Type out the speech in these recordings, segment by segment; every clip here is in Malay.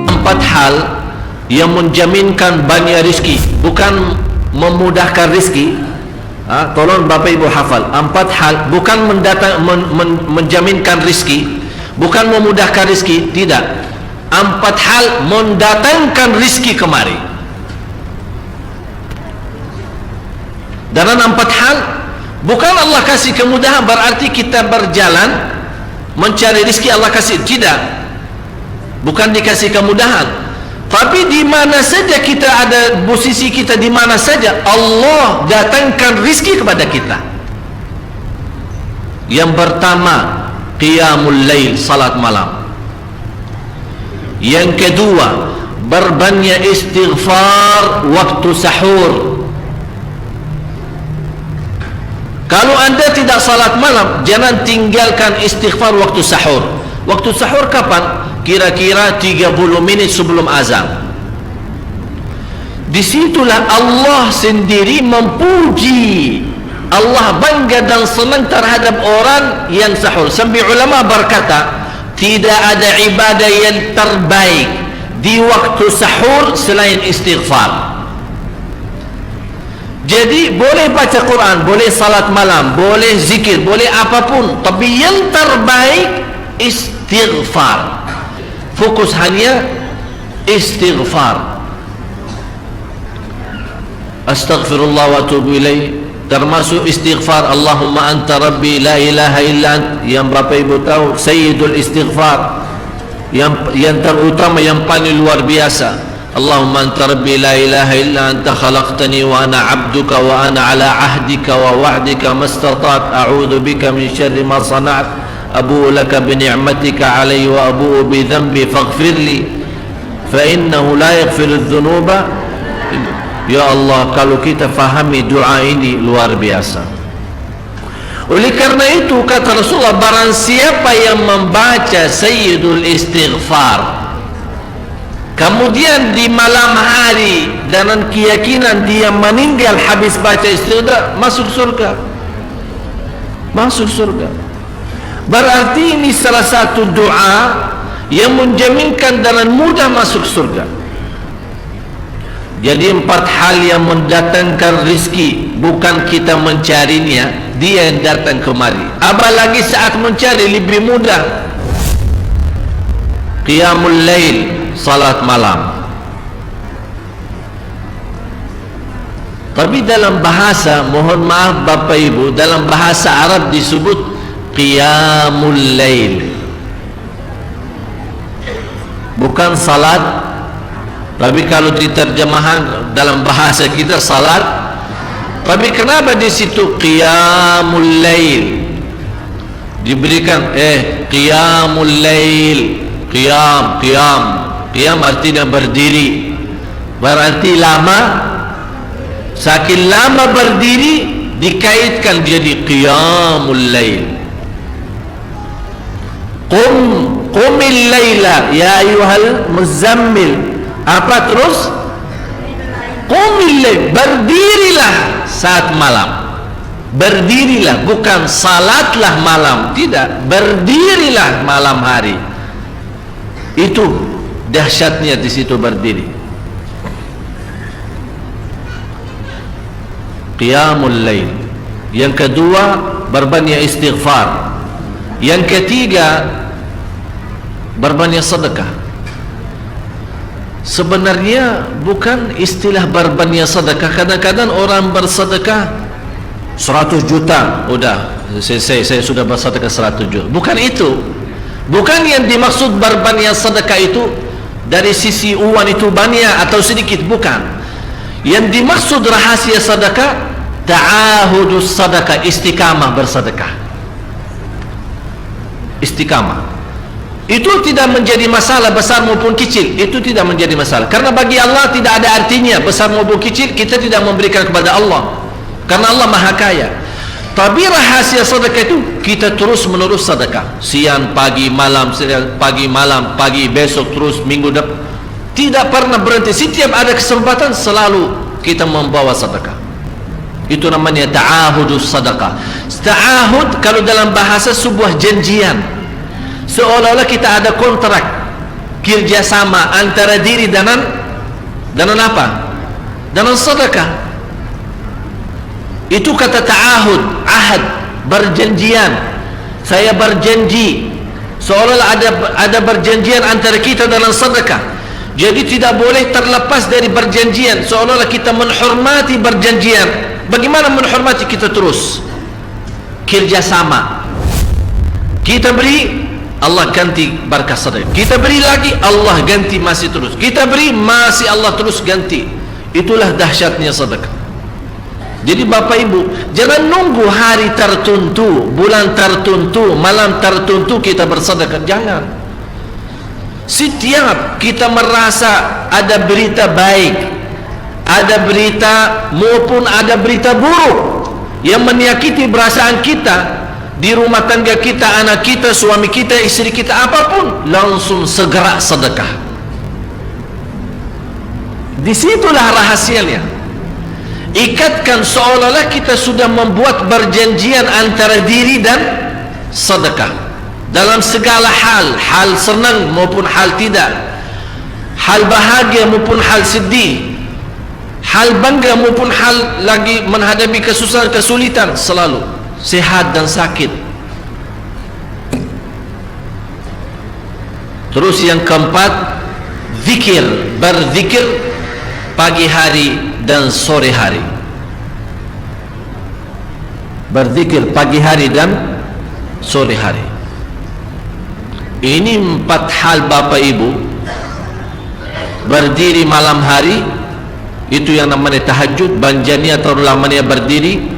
Empat hal yang menjaminkan banyak rizki, bukan memudahkan rizki. Tolong Bapak Ibu hafal. Empat hal bukan menjaminkan rizki, bukan memudahkan rizki, tidak. Empat hal mendatangkan rizki kemari. Dan empat hal bukan Allah kasih kemudahan berarti kita berjalan mencari rizki Allah kasih, tidak. Bukan dikasih kemudahan. Tapi di mana saja kita ada, posisi kita di mana saja, Allah datangkan rizki kepada kita. Yang pertama, qiyamul lail, salat malam. Yang kedua, berbanyak istighfar waktu sahur. Kalau anda tidak salat malam, jangan tinggalkan istighfar waktu sahur. Waktu sahur kapan? Kira-kira 30 minit sebelum azan. Disitulah Allah sendiri memuji, Allah bangga dan senang terhadap orang yang sahur. Sampai ulama berkata, tidak ada ibadah yang terbaik di waktu sahur selain istighfar. Jadi boleh baca Quran, boleh salat malam, boleh zikir, boleh apapun, tapi yang terbaik istighfar. Fokus hanya istighfar. Astaghfirullah wa atubu ilaih, termasuk istighfar Allahumma anta rabbi la ilaha illa ant, yang Bapak Ibu tahu sayyidul istighfar, yang terutama, yang paling luar biasa. Allahumma anta rabbi la ilaha illa anta khalaqtani wa ana abduka wa ana ala ahdika wa wa'dika mastata'at a'udzu bika min syarri ma sana'at abu'u laka bi ni'matika alayya wa abu'u bi dhanbi faghfirli fa innahu la yaghfiru adh-dhunuba. Ya Allah, kalau kita fahami doa ini luar biasa. Oleh karena itu kata Rasulullah, barang siapa yang membaca sayyidul istighfar kemudian di malam hari dengan keyakinan dia meninggal habis baca istighfar, masuk surga. Masuk surga. Berarti ini salah satu doa yang menjaminkan dengan mudah masuk surga. Jadi empat hal yang mendatangkan rizki, bukan kita mencarinya, dia yang datang kemari. Apalagi saat mencari lebih mudah. Qiyamul lail, salat malam. Tapi dalam bahasa, mohon maaf Bapak Ibu, dalam bahasa Arab disebut qiyamul lail, bukan salat. Tapi kalau diterjemahan dalam bahasa kita salat. Tapi kenapa di situ qiyamul lail diberikan qiyamul lail? Qiyam artinya berdiri, berarti lama. Saking lama berdiri dikaitkan jadi qiyamul lail. Qumil laila ya ayyuhal muzammil. Apa terus? Qumil lail, berdirilah saat malam. Berdirilah, bukan salatlah malam, tidak, berdirilah malam hari. Itu dahsyatnya di situ berdiri. Qiyamul lail. Yang kedua, berbanyak istighfar. Yang ketiga, berbanyak sedekah. Sebenarnya bukan istilah berbanyak sedekah. Kadang-kadang orang bersedekah 100 juta, udah saya sudah bersedekah 100 juta. Bukan itu. Bukan yang dimaksud berbanyak sedekah itu dari sisi uang itu banyak atau sedikit, bukan. Yang dimaksud rahasia sedekah, ta'ahudus sedekah, istiqamah bersedekah. Istiqamah itu tidak menjadi masalah besar maupun kecil, itu tidak menjadi masalah, karena bagi Allah tidak ada artinya besar maupun kecil. Kita tidak memberikan kepada Allah karena Allah maha kaya. Tapi rahasia sedekah itu kita terus menerus sedekah, siang pagi malam, siang pagi malam, pagi besok terus, minggu depan, tidak pernah berhenti. Setiap ada kesempatan selalu kita membawa sedekah. Itu namanya ta'ahudus sadaqah. Ta'ahud kalau dalam bahasa sebuah janjian, seolah-olah kita ada kontrak kerjasama antara diri dan apa? Dengan sedekah. Itu kata ta'ahud, ahad, berjanjian. Saya berjanji, seolah-olah ada berjanjian antara kita dalam sedekah. Jadi tidak boleh terlepas dari berjanjian, seolah-olah kita menghormati berjanjian. Bagaimana menghormati? Kita terus kerjasama. Kita beri, Allah ganti berkah sedekah. Kita beri lagi, Allah ganti masih terus. Kita beri, masih Allah terus ganti. Itulah dahsyatnya sedekah. Jadi Bapak Ibu, jangan nunggu hari tertentu, bulan tertentu, malam tertentu kita bersedekah. Jangan. Setiap kita merasa ada berita baik, ada berita maupun ada berita buruk yang menyakiti perasaan kita di rumah tangga kita, anak kita, suami kita, istri kita, apapun, langsung segera sedekah. Disitulah rahasianya. Ikatkan seolah-olah kita sudah membuat perjanjian antara diri dan sedekah dalam segala hal, hal senang maupun hal tidak, hal bahagia maupun hal sedih, hal bangga maupun hal lagi menghadapi kesusahan, kesulitan, selalu sehat dan sakit. Terus yang keempat, zikir, berzikir pagi hari dan sore hari. Berzikir pagi hari dan sore hari. Ini 4 hal Bapak Ibu. Berdiri malam hari, itu yang namanya tahajud, banjani atau namanya berdiri.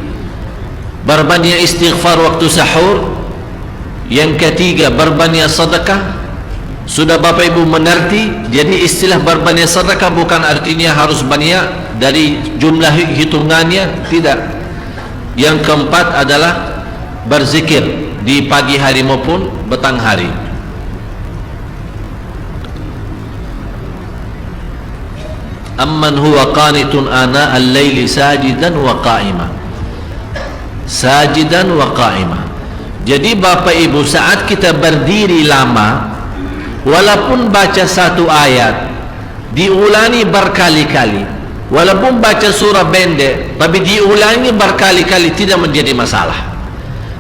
Berbanyak istighfar waktu sahur. Yang ketiga, berbanyak sedekah. Sudah Bapak Ibu mengerti. Jadi istilah berbanyak sedekah bukan artinya harus banyak dari jumlah hitungannya, tidak. Yang keempat adalah berzikir di pagi hari maupun petang hari. Amman huwa qanitun ana al-laili sajidan wa qa'ima. Sajidan wa qa'ima. Jadi Bapak Ibu, saat kita berdiri lama, walaupun baca satu ayat diulangi berkali-kali, walaupun baca surah pendek tapi diulangi berkali-kali, tidak menjadi masalah.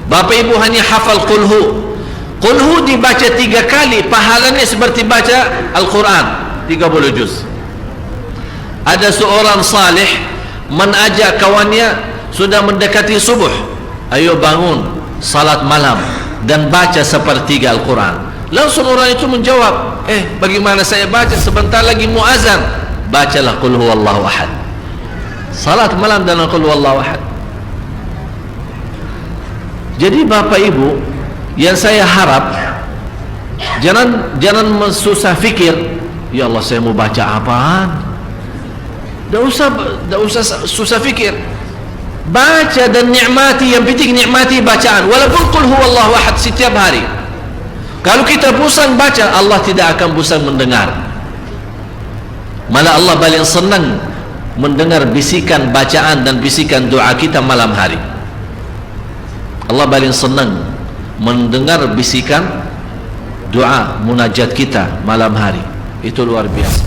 Bapak Ibu hanya hafal qulhu. Qulhu dibaca 3 kali, pahalanya seperti baca Al-Quran 30 juz. Ada seorang salih mengajak kawannya, sudah mendekati subuh, ayo bangun salat malam dan baca sepertiga Al-Quran. Langsung orang itu menjawab, bagaimana saya baca, sebentar lagi muazan. Bacalah qul huwallahu ahad. Salat malam dan qul huwallahu ahad. Jadi Bapak Ibu, yang saya harap, jangan susah fikir, ya Allah saya mau baca apaan. Tak usah susah fikir. Baca dan nikmati, yang penting nikmati bacaan. Walaupun qul huwallahu ahad setiap hari. Kalau kita bosan baca, Allah tidak akan bosan mendengar. Malah Allah paling senang mendengar bisikan bacaan dan bisikan doa kita malam hari. Allah paling senang mendengar bisikan doa munajat kita malam hari. Itu luar biasa.